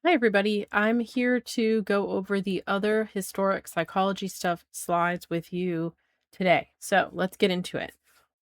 Hi, everybody. I'm here to go over the other historic psychology stuff slides with you today. So let's get into it.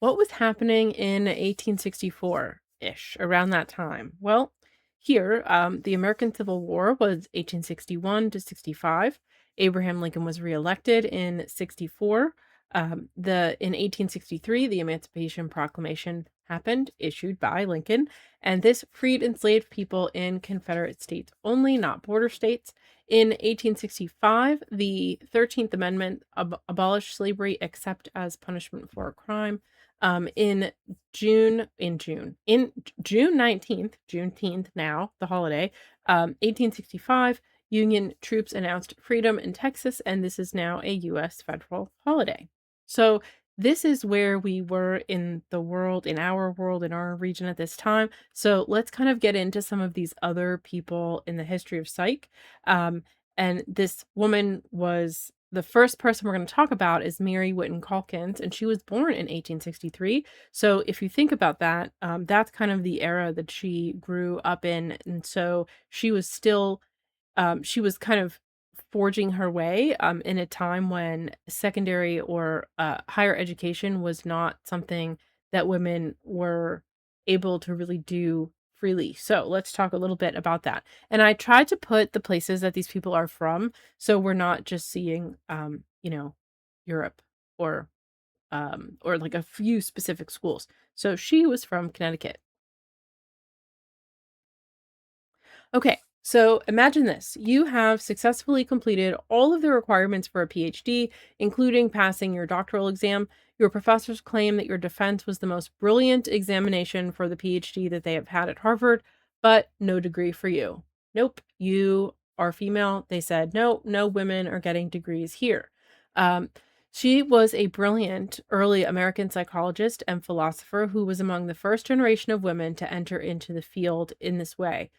What was happening in 1864 ish, around that time? Well, here, the American Civil War was 1861 to 65. Abraham Lincoln was reelected in 64. In 1863, the Emancipation Proclamation happened, issued by Lincoln, and this freed enslaved people in Confederate states only, not border states. In 1865, the 13th Amendment abolished slavery except as punishment for a crime. In June 19th, Juneteenth now, the holiday, 1865, Union troops announced freedom in Texas, and this is now a U.S. federal holiday. So this is where we were in the world, in our world, in our region at this time. So let's kind of get into some of these other people in the history of psych. And this woman was the first person we're going to talk about is Mary Whiton Calkins, and she was born in 1863. So if you think about that, that's kind of the era that she grew up in. And so she was kind of forging her way, in a time when secondary or, higher education was not something that women were able to really do freely. So let's talk a little bit about that. And I tried to put the places that these people are from, so we're not just seeing, Europe or, or like a few specific schools. So she was from Connecticut. Okay, so imagine this. You have successfully completed all of the requirements for a PhD, including passing your doctoral exam. Your professors claim that your defense was the most brilliant examination for the PhD that they have had at Harvard, but no degree for you. Nope, you are female. They said, no, no women are getting degrees here. Um, she was a brilliant early American psychologist and philosopher who was among the first generation of women to enter into the field in this way.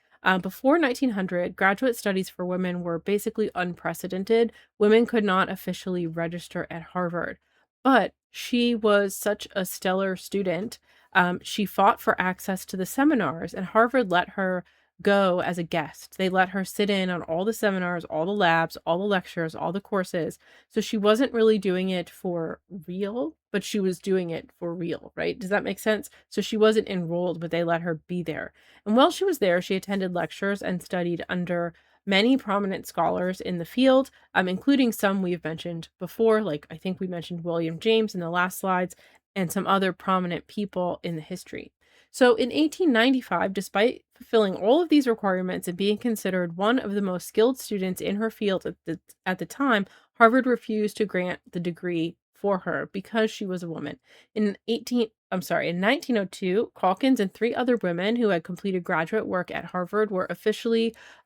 Before 1900, graduate studies for women were basically unprecedented. Women could not officially register at Harvard, but she was such a stellar student. She fought for access to the seminars, and Harvard let her go as a guest. They let her sit in on all the seminars, all the labs, all the lectures, all the courses. So she wasn't really doing it for real, but she was doing it for real, right? Does that make sense? So she wasn't enrolled, but they let her be there. And while she was there, she attended lectures and studied under many prominent scholars in the field, including some we've mentioned before, like I think we mentioned William James in the last slides, and some other prominent people in the history. So in 1895, despite fulfilling all of these requirements and being considered one of the most skilled students in her field at the time, Harvard refused to grant the degree for her because she was a woman. In 1902, Calkins and three other women who had completed graduate work at Harvard were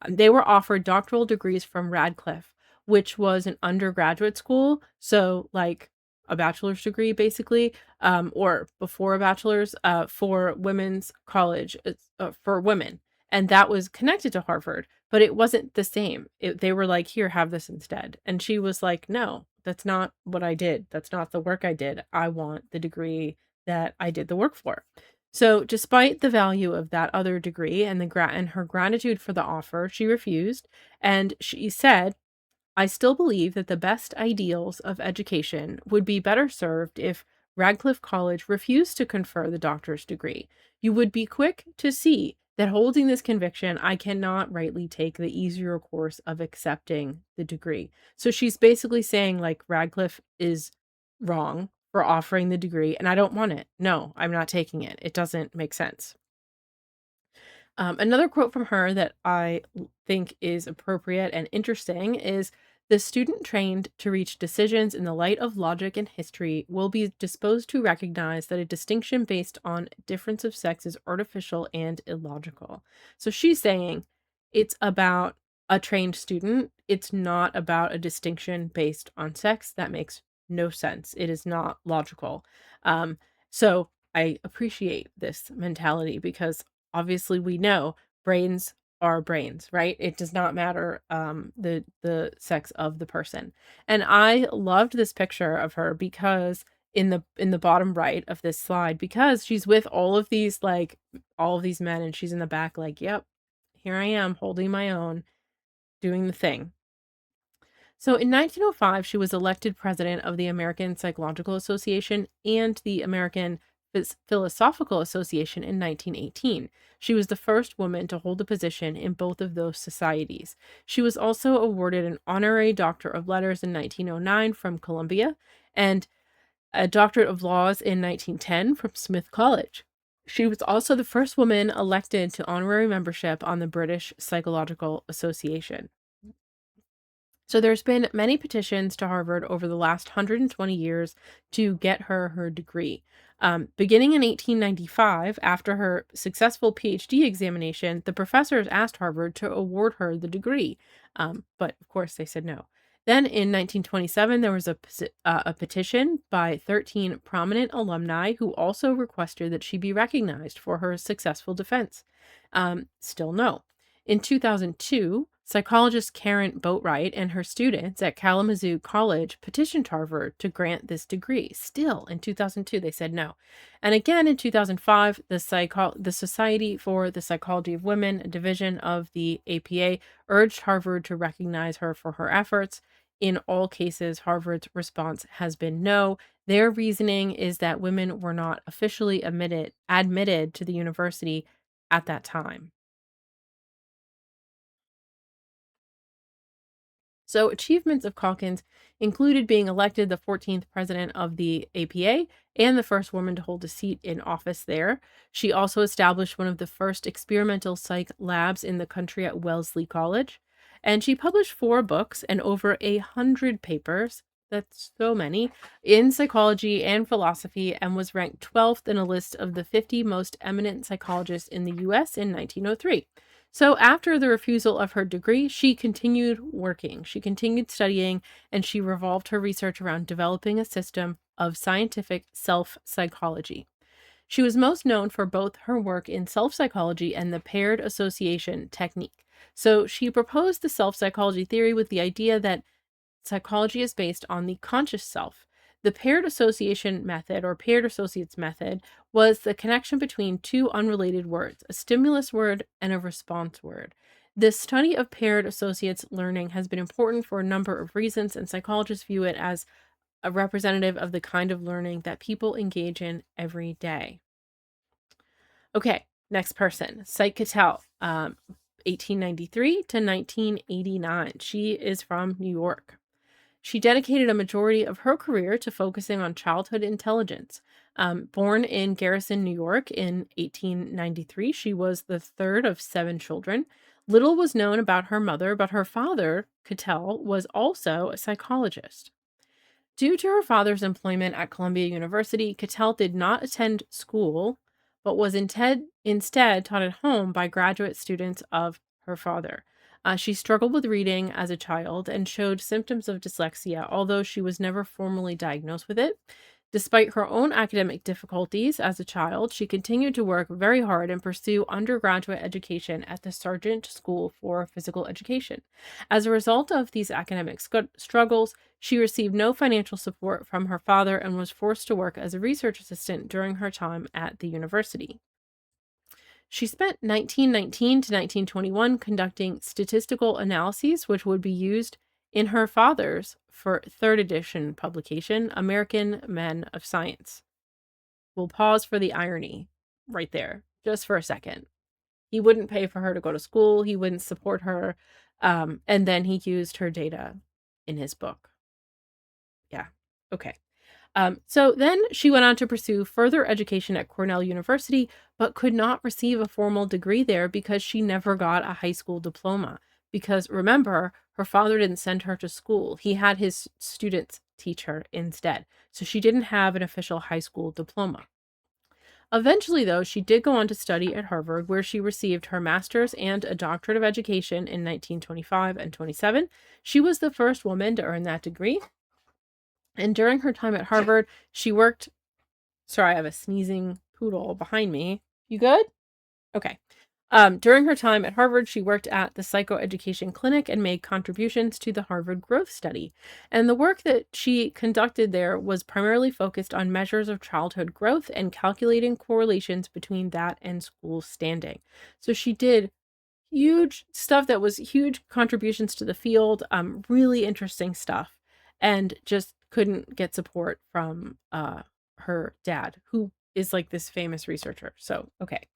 they were offered doctoral degrees from Radcliffe, which was an undergraduate school. So like a bachelor's degree, basically, or before a bachelor's, for women's college, for women. And that was connected to Harvard, but it wasn't the same. They were like, here, have this instead. And she was like, no, that's not what I did. That's not the work I did. I want the degree that I did the work for. So, despite the value of that other degree and and her gratitude for the offer, she refused, and she said, I still believe that the best ideals of education would be better served if Radcliffe College refused to confer the doctor's degree. You would be quick to see that holding this conviction, I cannot rightly take the easier course of accepting the degree. So she's basically saying, like, Radcliffe is wrong for offering the degree, and I don't want it. No, I'm not taking it. It doesn't make sense. Another quote from her that think is appropriate and interesting is the student trained to reach decisions in the light of logic and history will be disposed to recognize that a distinction based on difference of sex is artificial and illogical. So she's saying it's about a trained student. It's not about a distinction based on sex. That makes no sense. It is not logical. So I appreciate this mentality because obviously we know brains are brains, right? It does not matter the sex of the person. And I loved this picture of her because in the bottom right of this slide, because she's with all of these men and she's in the back like, yep, here I am holding my own, doing the thing. So in 1905, she was elected president of the American Psychological Association and the American Philosophical Association in 1918. She was the first woman to hold a position in both of those societies. She was also awarded an honorary Doctor of Letters in 1909 from Columbia and a Doctorate of Laws in 1910 from Smith College. She was also the first woman elected to honorary membership on the British Psychological Association. So there's been many petitions to Harvard over the last 120 years to get her degree. Beginning in 1895, after her successful PhD examination, the professors asked Harvard to award her the degree, but of course they said no. Then in 1927, there was a petition by 13 prominent alumni who also requested that she be recognized for her successful defense. Still no. In 2002, psychologist Karen Boatwright and her students at Kalamazoo College petitioned Harvard to grant this degree. Still, in 2002, they said no. And again in 2005, the Society for the Psychology of Women, a division of the APA, urged Harvard to recognize her for her efforts. In all cases, Harvard's response has been no. Their reasoning is that women were not officially admitted to the university at that time. So, achievements of Calkins included being elected the 14th president of the APA and the first woman to hold a seat in office there. She also established one of the first experimental psych labs in the country at Wellesley College. And she published 4 books and over 100 papers. That's so many in psychology and philosophy, and was ranked 12th in a list of the 50 most eminent psychologists in the US in 1903. So after the refusal of her degree, she continued working. She continued studying, and she revolved her research around developing a system of scientific self-psychology. She was most known for both her work in self-psychology and the paired association technique. So she proposed the self-psychology theory with the idea that psychology is based on the conscious self. The paired association method or paired associates method was the connection between two unrelated words, a stimulus word and a response word. The study of paired associates learning has been important for a number of reasons, and psychologists view it as a representative of the kind of learning that people engage in every day. Okay, next person, Psyche Cattell, 1893 to 1989. She is from New York. She dedicated a majority of her career to focusing on childhood intelligence. Born in Garrison, New York in 1893, she was the third of 7 children. Little was known about her mother, but her father, Cattell, was also a psychologist. Due to her father's employment at Columbia University, Cattell did not attend school, but was instead taught at home by graduate students of her father. She struggled with reading as a child and showed symptoms of dyslexia, although she was never formally diagnosed with it. Despite her own academic difficulties as a child, she continued to work very hard and pursue undergraduate education at the Sargent School for Physical Education. As a result of these academic struggles, she received no financial support from her father and was forced to work as a research assistant during her time at the university. She spent 1919 to 1921 conducting statistical analyses, which would be used in her father's third edition publication, American Men of Science. We'll pause for the irony right there, just for a second. He wouldn't pay for her to go to school, he wouldn't support her, and then he used her data in his book. Yeah, okay. So then she went on to pursue further education at Cornell University, but could not receive a formal degree there because she never got a high school diploma. Because remember, her father didn't send her to school. He had his students teach her instead. So she didn't have an official high school diploma. Eventually, though, she did go on to study at Harvard, where she received her master's and a doctorate of education in 1925 and 27. She was the first woman to earn that degree. And during her time at Harvard, she worked. Sorry, I have a sneezing poodle behind me. You good? Okay. During her time at Harvard, she worked at the Psychoeducation Clinic and made contributions to the Harvard Growth Study. And the work that she conducted there was primarily focused on measures of childhood growth and calculating correlations between that and school standing. So she did Huge stuff that was huge contributions to the field, really interesting stuff, and just couldn't get support from, her dad, who is, like, this famous researcher, so, okay.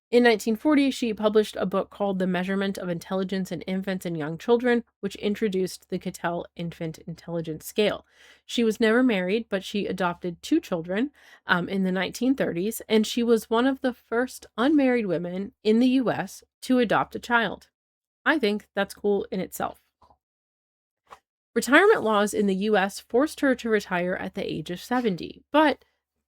In 1940, she published a book called The Measurement of Intelligence in Infants and Young Children, which introduced the Cattell Infant Intelligence Scale. She was never married, but she adopted 2 children, in the 1930s, and she was one of the first unmarried women in the US to adopt a child. I think that's cool in itself. Retirement laws in the US forced her to retire at the age of 70, but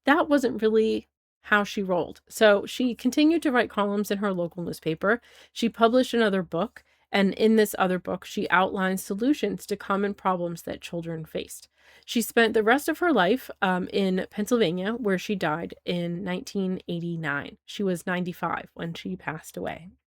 that wasn't really how she rolled. So she continued to write columns in her local newspaper. She published another book, and in this other book, she outlined solutions to common problems that children faced. She spent the rest of her life in Pennsylvania, where she died in 1989. She was 95 when she passed away.